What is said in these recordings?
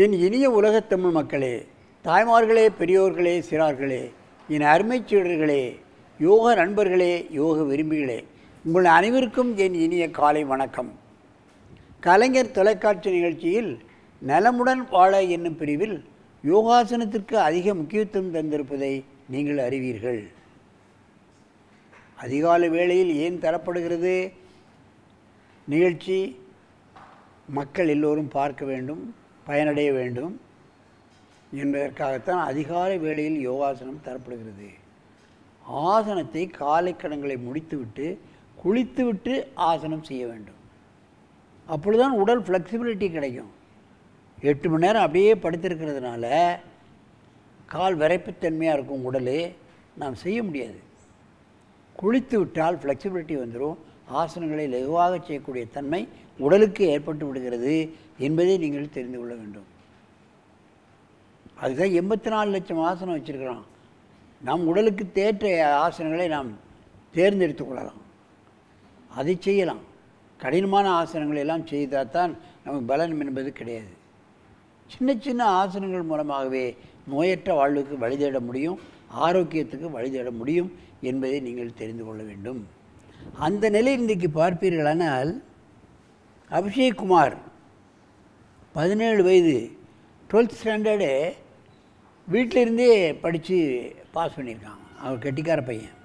என் இனிய உலகத் தமிழ் மக்களே, தாய்மார்களே, பெரியோர்களே, சிறார்களே, என் அருமைச் சீடர்களே, யோக நண்பர்களே, யோக விரும்பிகளே, உங்கள் அனைவருக்கும் என் இனிய காலை வணக்கம். கலைஞர் தொலைக்காட்சி நிகழ்ச்சியில் நலமுடன் வாழ என்னும் பிரிவில் யோகாசனத்திற்கு அதிக முக்கியத்துவம் தந்திருப்பதை நீங்கள் அறிவீர்கள். அதிகாலை வேளையில் ஏன் தரப்படுகிறது நிகழ்ச்சி? மக்கள் எல்லோரும் பார்க்க வேண்டும், பயனடைய வேண்டும் என்பதற்காகத்தான் அதிகாலை வேளையில் யோகாசனம் தரப்படுகிறது. ஆசனத்தை காலை கடன்களை முடித்துவிட்டு குளித்துவிட்டு ஆசனம் செய்ய வேண்டும். அப்பொழுதுதான் உடல் ஃப்ளெக்சிபிலிட்டி கிடைக்கும். 8 மணி நேரம் அப்படியே படுத்திருக்கிறதுனால கால் விரைப்புத்தன்மையாக இருக்கும் உடல், நாம் செய்ய முடியாது. குளித்து விட்டால் ஃப்ளெக்சிபிலிட்டி வந்துடும். ஆசனங்களை லகுவாக செய்யக்கூடிய தன்மை உடலுக்கு ஏற்பட்டு விடுகிறது என்பதை நீங்கள் தெரிந்து கொள்ள வேண்டும். அதுதான் 84 லட்சம் ஆசனம் வச்சுருக்கிறோம். நம் உடலுக்கு தேற்ற ஆசனங்களை நாம் தேர்ந்தெடுத்து கொள்ளலாம், அதை செய்யலாம். கடினமான ஆசனங்கள் எல்லாம் செய்தால் தான் நமக்கு பலன் என்பது கிடையாது. சின்ன சின்ன ஆசனங்கள் மூலமாகவே நோயற்ற வாழ்வுக்கு வழி தேட முடியும், ஆரோக்கியத்துக்கு வழி தேட முடியும் என்பதை நீங்கள் தெரிந்து கொள்ள வேண்டும். அந்த நிலை இன்றைக்கு பார்ப்பீர்களானால், அபிஷேக் குமார் 17 வயது 12th ஸ்டாண்டர்டு வீட்டிலிருந்தே படித்து பாஸ் பண்ணியிருக்காங்க. அவர் கெட்டிக்கார பையன்.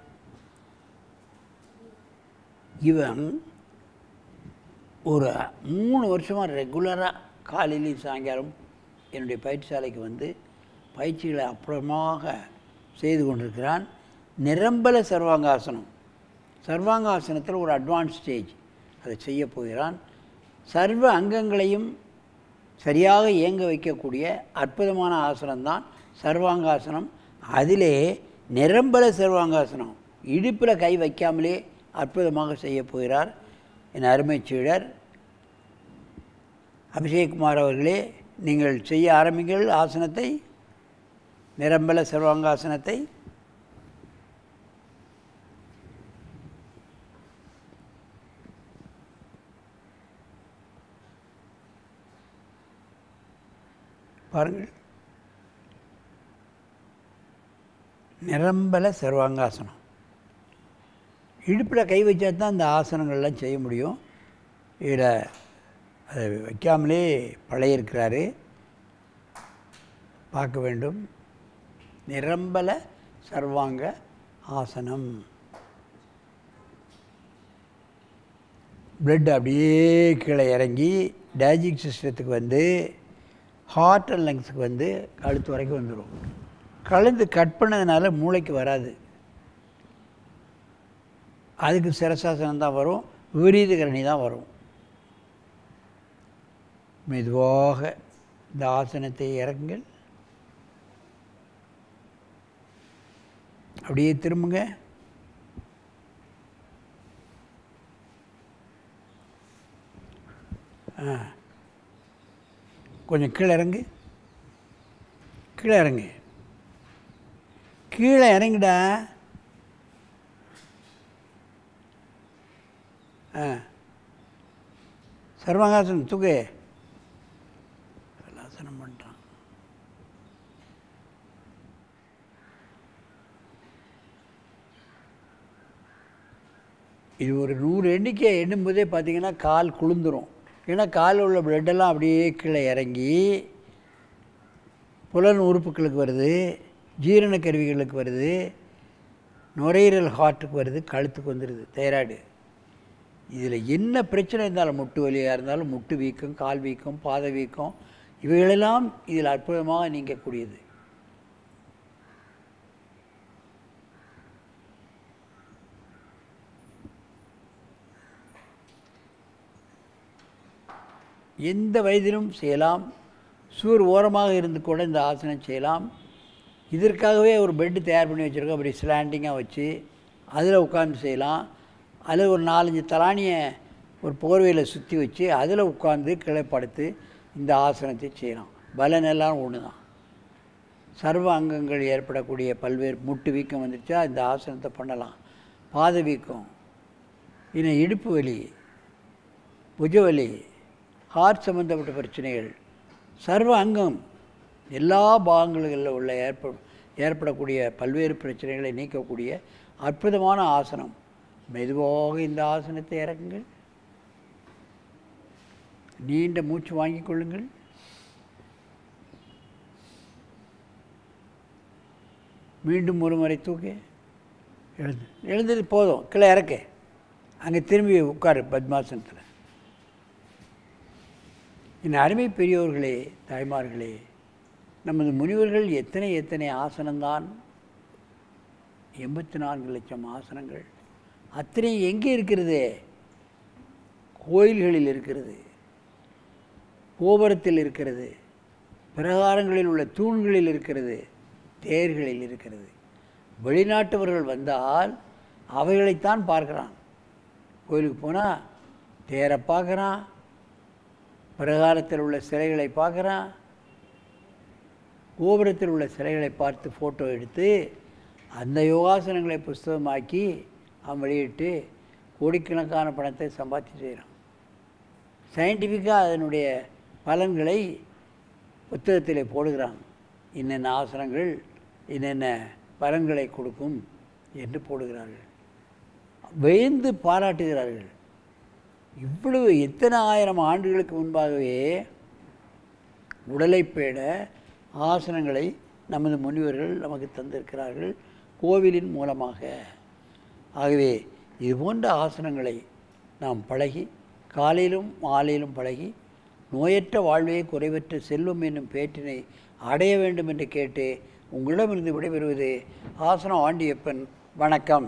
இவன் ஒரு 3 வருஷமாக ரெகுலராக காலையிலையும் சாயங்காலம் என்னுடைய பயிற்சிசாலைக்கு வந்து பயிற்சிகளை அப்புறமாக செய்து கொண்டிருக்கிறான். நிரம்பல சர்வாங்காசனம், சர்வாங்காசனத்தில் ஒரு அட்வான்ஸ் ஸ்டேஜ், அதை செய்ய போகிறான். சர்வ அங்கங்களையும் சரியாக இயங்க வைக்கக்கூடிய அற்புதமான ஆசனம்தான் சர்வாங்காசனம். அதிலே நிரம்பல சர்வாங்காசனம், இடுப்பில் கை வைக்காமலே அற்புதமாக செய்ய போகிறார் என் அருமை சீடர் அபிஷேக் குமார் அவர்களே. நீங்கள் செய்ய ஆரம்பிங்கள் ஆசனத்தை, நிரம்பல சர்வாங்காசனத்தை. பாருங்கள், நிரம்பல சர்வாங்காசனம். இடுப்பில் கை வச்சா தான் இந்த ஆசனங்கள்லாம் செய்ய முடியும். இதில் அதை வைக்காமலே பழையிருக்கிறாரு, பார்க்க வேண்டும். நிரம்பல சர்வாங்க ஆசனம். பிளட் அப்படியே கீழே இறங்கி டைஜஸ்டிவ் சிஸ்டத்துக்கு வந்து ஹார்ட் அண்ட் லங்ஸுக்கு வந்து கழுத்து வரைக்கும் வந்துடும். கழுத்து கட் பண்ணதுனால மூளைக்கு வராது. அதுக்கு சிரசாசனம் தான் வரும், விபரீத கரணி தான் வரும். மெதுவாக இந்த ஆசனத்தை இறக்குங்கள். அப்படியே திரும்புங்க. கொஞ்சம் கீழே இறங்கு, கீழே இறங்கு, கீழே இறங்குடா. சர்வாங்காசனம் தூக்கு. ஆசனம் பண்ணுறான். இது ஒரு 100 எண்ணிக்கை எண்ணும்போதே பார்த்திங்கன்னா கால் குளிந்துடும். ஏன்னா காலில் உள்ள பிளட்டெல்லாம் அப்படியே கீழே இறங்கி புலன் உறுப்புகளுக்கு வருது, ஜீரண கருவிகளுக்கு வருது, நுரையீரல் ஹார்ட்டுக்கு வருது, கழுத்துக்கு வந்துடுது, தைராய்டு. இதில் என்ன பிரச்சனை இருந்தாலும், முட்டு வலியாக இருந்தாலும், முட்டு வீக்கம், கால் வீக்கம், பாத வீக்கம், இவைகளெல்லாம் இதில் அற்புதமாக நீங்கக்கூடியது. எந்த வயதிலும் செய்யலாம். சுவர் ஓரமாக இருந்து கூட இந்த ஆசனம் செய்யலாம். இதற்காகவே ஒரு பெட்டு தயார் பண்ணி வச்சுருக்கோம். அப்படி ஸ்லாண்டிங்காக வச்சு அதில் உட்காந்து செய்யலாம். அதில் ஒரு 4-5 தலானியை ஒரு போர்வையில் சுற்றி வச்சு அதில் உட்காந்து கீழே படுத்து இந்த ஆசனத்தை செய்யலாம். பலன் எல்லாம் ஒன்று தான். சர்வ அங்கங்கள் ஏற்படக்கூடிய பல்வேறு முட்டு வீக்கம் வந்துடுச்சா இந்த ஆசனத்தை பண்ணலாம். பாத வீக்கம், இன்னும் இடுப்பு வலி, புஜவலி, ஹார்ட் சம்மந்தப்பட்ட பிரச்சனைகள், சர்வ அங்கம் எல்லா பாகங்களில் உள்ள ஏற்படக்கூடிய பல்வேறு பிரச்சனைகளை நீக்கக்கூடிய அற்புதமான ஆசனம். மெதுவாக இந்த ஆசனத்தை இறக்குங்கள். நீண்ட மூச்சு வாங்கிக் கொள்ளுங்கள். மீண்டும் ஒரு முறை தூக்கி எழுந்தது போதும். கீழே இறக்க, அங்கே திரும்பி உட்காரு பத்மாசனத்தில். என் அருமை பெரியோர்களே, தாய்மார்களே, நமது முனிவர்கள் எத்தனை எத்தனை ஆசனம்தான், 84 லட்சம் ஆசனங்கள். அத்தனை எங்கே இருக்கிறது? கோயில்களில் இருக்கிறது, கோபுரத்தில் இருக்கிறது, பிரகாரங்களில் உள்ள தூண்களில் இருக்கிறது, தேர்களில் இருக்கிறது. வெளிநாட்டவர்கள் வந்தால் அவைகளைத்தான் பார்க்குறான். கோயிலுக்கு போனால் தேரை பார்க்குறான், பிரகாரத்தில் உள்ள சிலைகளை பார்க்குறான், கோபுரத்தில் உள்ள சிலைகளை பார்த்து ஃபோட்டோ எடுத்து அந்த யோகாசனங்களை புஸ்தகமாக்கி அவன் வெளியிட்டு கோடிக்கணக்கான பணத்தை சம்பாத்தி செய்கிறான். சயின்டிஃபிக்காக அதனுடைய பலன்களை புத்தகத்திலே போடுகிறான். இன்னென்ன ஆசனங்கள் இன்னென்ன பலன்களை கொடுக்கும் என்று போடுகிறார்கள். வியந்து பாராட்டுகிறார்கள். இவ்வளவு எத்தனை ஆயிரம் ஆண்டுகளுக்கு முன்பாகவே உடலை பேண ஆசனங்களை நமது முனிவர்கள் நமக்கு தந்திருக்கிறார்கள் கோவிலின் மூலமாக. ஆகவே இது போன்ற ஆசனங்களை நாம் பழகி, காலையிலும் மாலையிலும் பழகி, நோயற்ற வாழ்வே குறைவற்ற செல்வம் என்னும் பேற்றினை அடைய வேண்டும் என்று கேட்டு உங்களிடமிருந்து விடைபெறுவது ஆசனம் ஆண்டியப்பன். வணக்கம்.